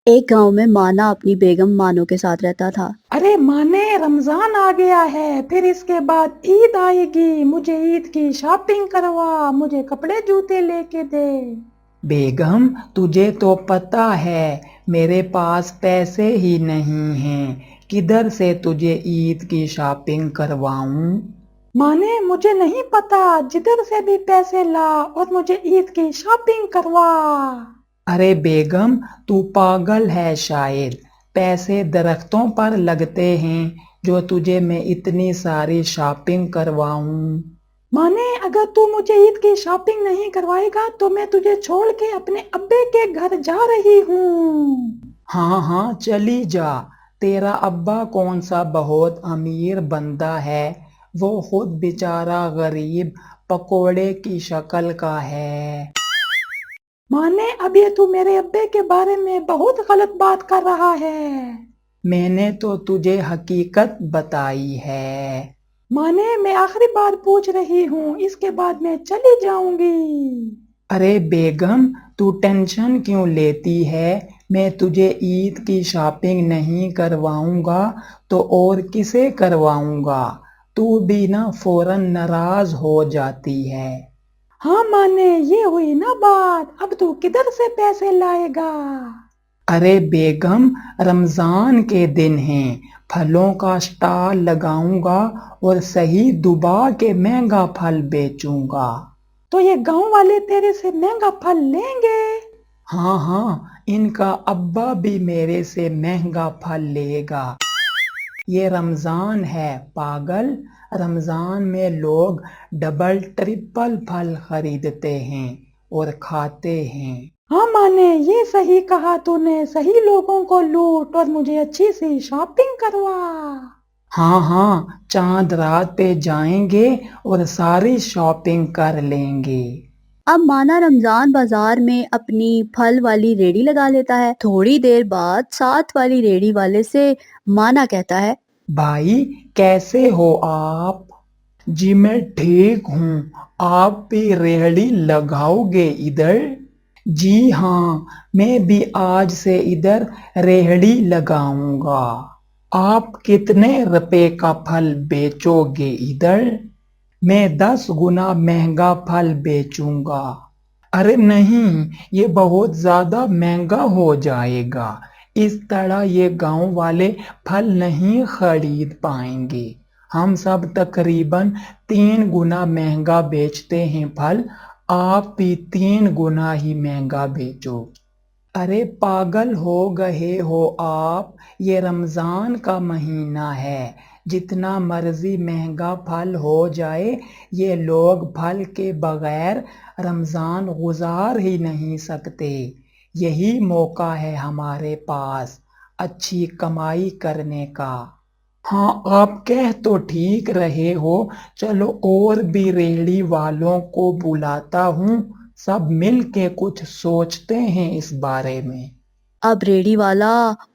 एक गांव में माना अपनी बेगम मानो के साथ रहता था। अरे माने, रमजान आ गया है, फिर इसके बाद ईद आएगी। मुझे ईद की शॉपिंग करवा, मुझे कपड़े जूते लेके दे। बेगम, तुझे तो पता है मेरे पास पैसे ही नहीं हैं। किधर से तुझे ईद की शॉपिंग करवाऊं? माने, मुझे नहीं पता, जिधर से भी पैसे ला और मुझे ईद की शॉपिंग करवा। अरे बेगम, तू पागल है शायद। पैसे दरख्तों पर लगते हैं जो तुझे मैं इतनी सारी शॉपिंग करवाऊं। माने, अगर तू मुझे ईद की शॉपिंग नहीं करवाएगा तो मैं तुझे छोड़ के अपने अब्बे के घर जा रही हूँ। हाँ हाँ, चली जा। तेरा अब्बा कौन सा बहुत अमीर बंदा है, वो खुद बेचारा गरीब पकोड़े की शक्ल का है। माने, अब ये तू मेरे अब्बे के बारे में बहुत गलत बात कर रहा है। मैंने तो तुझे हकीकत बताई है। माने, मैं आखिरी बार पूछ रही हूँ, इसके बाद मैं चली जाऊंगी। अरे बेगम, तू टेंशन क्यों लेती है? मैं तुझे ईद की शॉपिंग नहीं करवाऊंगा तो और किसे करवाऊंगा? तू भी ना फौरन नाराज हो जाती है। हाँ माने, ये हुई ना बात, अब तू किधर से पैसे लाएगा? अरे बेगम, रमजान के दिन हैं, फलों का स्टॉल लगाऊंगा और सही दुबा के महंगा फल बेचूंगा। तो ये गांव वाले तेरे से महंगा फल लेंगे? हाँ हाँ, इनका अब्बा भी मेरे से महंगा फल लेगा। ये रमजान है पागल। रमजान में लोग डबल ट्रिपल फल खरीदते हैं और खाते हैं। हाँ माने, ये सही कहा तूने, सही लोगों को लूट और मुझे अच्छी सी शॉपिंग करवा। हाँ हाँ, चांद रात पे जाएंगे और सारी शॉपिंग कर लेंगे। अब माना रमजान बाजार में अपनी फल वाली रेडी लगा लेता है। थोड़ी देर बाद साथ वाली रेडी वाले से माना कहता है, भाई, कैसे हो आप? जी मैं ठीक हूँ। आप भी रेहड़ी लगाओगे इधर? जी हाँ, मैं भी आज से इधर रेहड़ी लगाऊंगा। आप कितने रुपए का फल बेचोगे इधर? मैं 10 गुना महंगा फल बेचूंगा। अरे नहीं, ये बहुत ज्यादा महंगा हो जाएगा। इस तरह ये गांव वाले फल नहीं खरीद पाएंगे। हम सब तकरीबन 3 गुना महंगा बेचते हैं फल। आप भी 3 गुना ही महंगा बेचो। अरे पागल हो गए हो आप? ये रमजान का महीना है, जितना मर्जी महंगा फल हो जाए, ये लोग फल के बगैर रमजान गुजार ही नहीं सकते। यही मौका है हमारे पास अच्छी कमाई करने का। हाँ, आप कह तो ठीक रहे हो। चलो और भी रेहड़ी वालों को बुलाता हूँ, सब मिल के कुछ सोचते हैं इस बारे में। अब रेडी वाला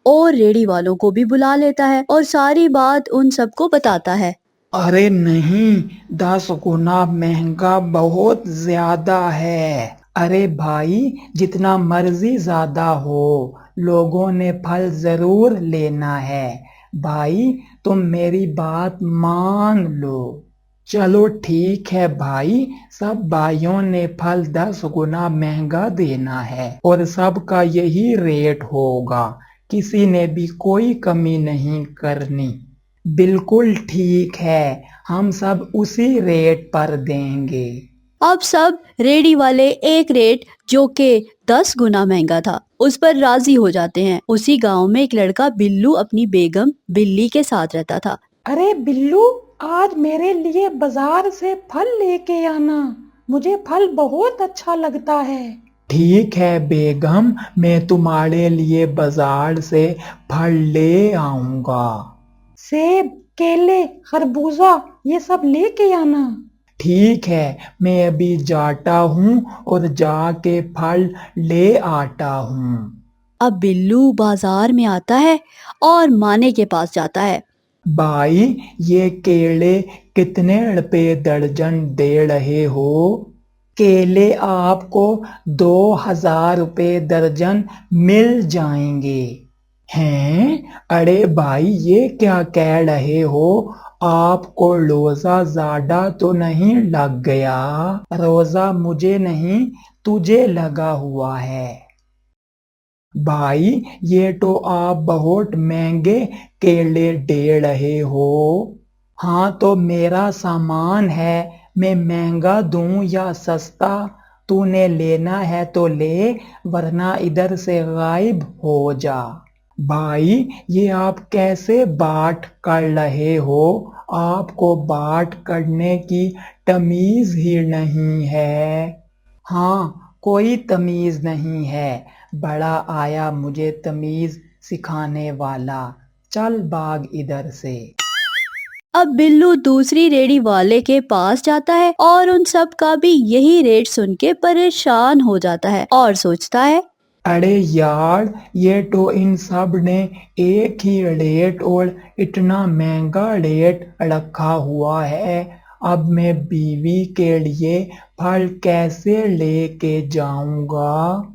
और रेडी वालों को भी बुला लेता है और सारी बात उन सबको बताता है। अरे नहीं, 10 गुना महंगा बहुत ज्यादा है। अरे भाई, जितना मर्जी ज्यादा हो, लोगों ने फल जरूर लेना है। भाई, तुम मेरी बात मान लो। चलो ठीक है भाई, सब भाइयों ने फल 10 गुना महंगा देना है और सबका यही रेट होगा। किसी ने भी कोई कमी नहीं करनी। बिल्कुल ठीक है, हम सब उसी रेट पर देंगे। अब सब रेडी वाले एक रेट जो के 10 गुना महंगा था उस पर राजी हो जाते हैं। उसी गांव में एक लड़का बिल्लू अपनी बेगम बिल्ली के साथ रहता था। अरे बिल्लू, आज मेरे लिए बाजार से फल लेके आना, मुझे फल बहुत अच्छा लगता है। ठीक है बेगम, मैं तुम्हारे लिए बाजार से फल ले आऊंगा। सेब, केले, खरबूजा, ये सब लेके आना। ठीक है, मैं अभी जाता हूँ और जाके फल ले आता हूँ। अब बिल्लू बाजार में आता है और माने के पास जाता है। भाई, ये केले कितने रुपए दर्जन दे रहे हो? केले आपको 2000 रुपए दर्जन मिल जाएंगे। हैं? अरे भाई ये क्या कह रहे हो? आपको रोजा ज्यादा तो नहीं लग गया? रोजा मुझे नहीं तुझे लगा हुआ है। भाई ये तो आप बहुत महंगे केले दे रहे हो। हाँ तो मेरा सामान है, मैं महंगा दूं या सस्ता? तूने लेना है तो ले, वरना इधर से गायब हो जा। भाई ये आप कैसे बात कर रहे हो? आपको बात करने की तमीज ही नहीं है। हाँ कोई तमीज नहीं है, बड़ा आया मुझे तमीज सिखाने वाला। चल भाग इधर से। अब बिल्लू दूसरी रेडी वाले के पास जाता है और उन सब का भी यही रेट सुन के परेशान हो जाता है और सोचता है, अरे यार ये तो इन सब ने एक ही रेट और इतना महंगा रेट रखा हुआ है। अब मैं बीवी के लिए फल कैसे लेके जाऊंगा?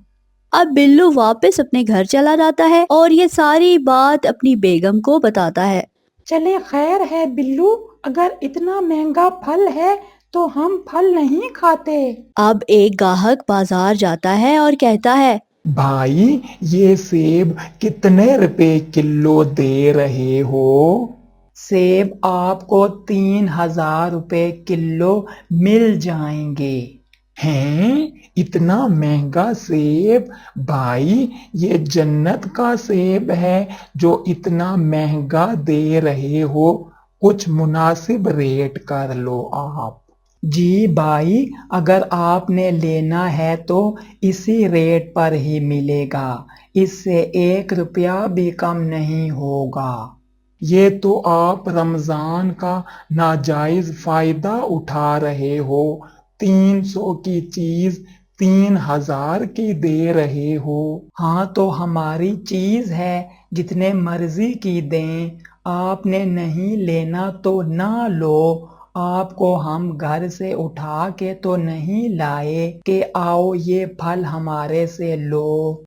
अब बिल्लू वापस अपने घर चला जाता है और ये सारी बात अपनी बेगम को बताता है। चले खैर है बिल्लू, अगर इतना महंगा फल है तो हम फल नहीं खाते। अब एक ग्राहक बाजार जाता है और कहता है, भाई ये सेब कितने रुपए किलो दे रहे हो? सेब आपको 3000 रुपए किलो मिल जाएंगे। हैं? इतना महंगा सेब? भाई ये जन्नत का सेब है जो इतना महंगा दे रहे हो, कुछ मुनासिब रेट कर लो आप। जी भाई अगर आपने लेना है तो इसी रेट पर ही मिलेगा, इससे 1 रुपया भी कम नहीं होगा। ये तो आप रमजान का नाजायज फायदा उठा रहे हो। 300 की चीज 3000 की दे रहे हो। हाँ तो हमारी चीज है, जितने मर्जी की दें। आपने नहीं लेना तो ना लो, आपको हम घर से उठा के तो नहीं लाए कि आओ ये फल हमारे से लो।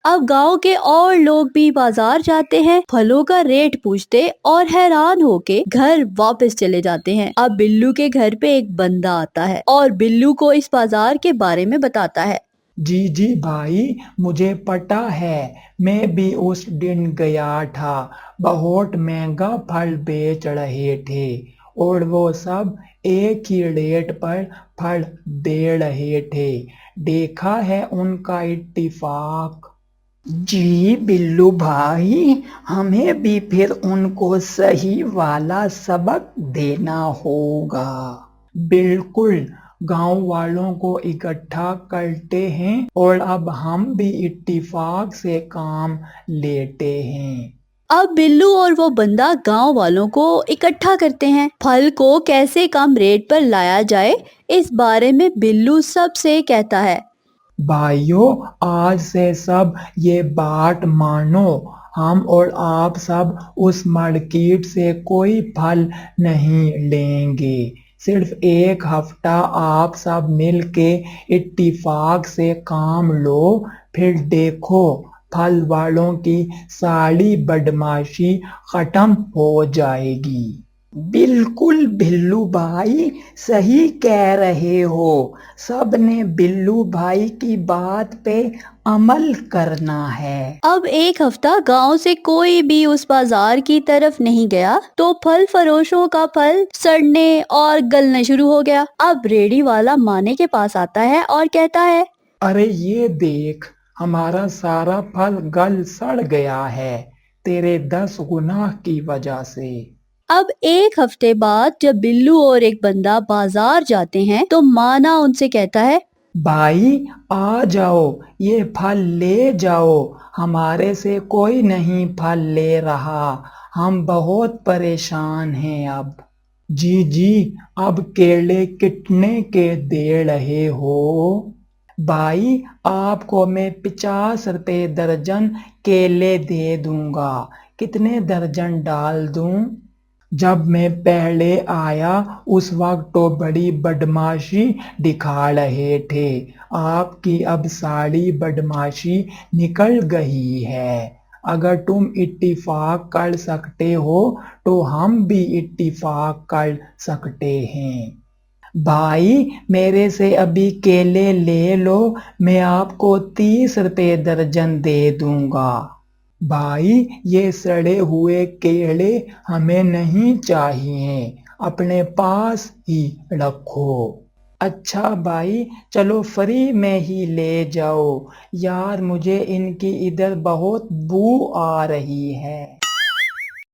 अब गांव के और लोग भी बाजार जाते हैं, फलों का रेट पूछते और हैरान होके घर वापस चले जाते हैं। अब बिल्लू के घर पे एक बंदा आता है और बिल्लू को इस बाजार के बारे में बताता है। जी भाई मुझे पता है, मैं भी उस दिन गया था। बहुत महंगा फल बेच रहे थे और वो सब एक ही रेट पर फल दे रहे थे। देखा है उनका इत्तेफाक। जी बिल्लू भाई, हमें भी फिर उनको सही वाला सबक देना होगा। बिल्कुल, गांव वालों को इकट्ठा करते हैं और अब हम भी इत्तेफाक से काम लेते हैं। अब बिल्लू और वो बंदा गांव वालों को इकट्ठा करते हैं। फल को कैसे कम रेट पर लाया जाए, इस बारे में बिल्लू सबसे कहता है। भाइयों आज से सब ये बात मानो, हम और आप सब उस मार्केट से कोई फल नहीं लेंगे। सिर्फ 1 हफ्ता आप सब मिलके इत्तेफाक से काम लो, फिर देखो फल वालों की सारी बदमाशी खत्म हो जाएगी। बिल्कुल बिल्लू भाई सही कह रहे हो, सब ने बिल्लू भाई की बात पे अमल करना है। अब 1 हफ्ता गांव से कोई भी उस बाजार की तरफ नहीं गया तो फल फरोशों का फल सड़ने और गलने शुरू हो गया। अब रेडी वाला माने के पास आता है और कहता है, अरे ये देख, हमारा सारा फल गल सड़ गया है तेरे 10 गुनाह की वजह से। अब 1 हफ्ते बाद जब बिल्लू और एक बंदा बाजार जाते हैं तो माना उनसे कहता है, भाई आ जाओ, ये फल ले जाओ, हमारे से कोई नहीं फल ले रहा, हम बहुत परेशान हैं अब। जी अब केले कितने के दे रहे हो? भाई आपको मैं 50 रुपए दर्जन केले दे दूंगा, कितने दर्जन डाल दूं? जब मैं पहले आया उस वक्त तो बड़ी बदमाशी दिखा रहे थे, आपकी अब सारी बदमाशी निकल गई है। अगर तुम इत्तेफाक कर सकते हो तो हम भी इत्तेफाक कर सकते हैं। भाई मेरे से अभी केले ले लो, मैं आपको 30 रुपए दर्जन दे दूंगा। भाई ये सड़े हुए केले हमें नहीं चाहिए, अपने पास ही रखो। अच्छा भाई चलो फ्री में ही ले जाओ, यार मुझे इनकी इधर बहुत बू आ रही है।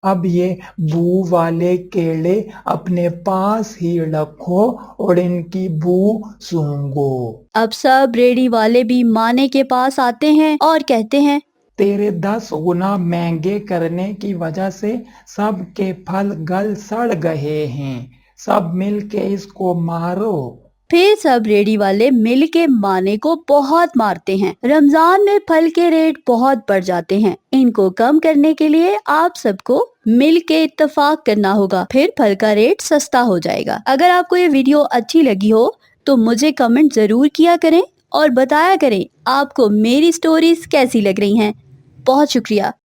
अब ये बू वाले केले अपने पास ही रखो और इनकी बू सूंघो। अब सब रेडी वाले भी माने के पास आते हैं और कहते हैं, तेरे 10 गुना महंगे करने की वजह से सब के फल गल सड़ गए हैं, सब मिल के इसको मारो। फिर सब रेडी वाले मिल के माने को बहुत मारते हैं। रमजान में फल के रेट बहुत बढ़ जाते हैं, इनको कम करने के लिए आप सबको मिल के इत्तेफाक करना होगा, फिर फल का रेट सस्ता हो जाएगा। अगर आपको ये वीडियो अच्छी लगी हो तो मुझे कमेंट जरूर किया करें और बताया करें आपको मेरी स्टोरीज कैसी लग रही हैं। बहुत शुक्रिया।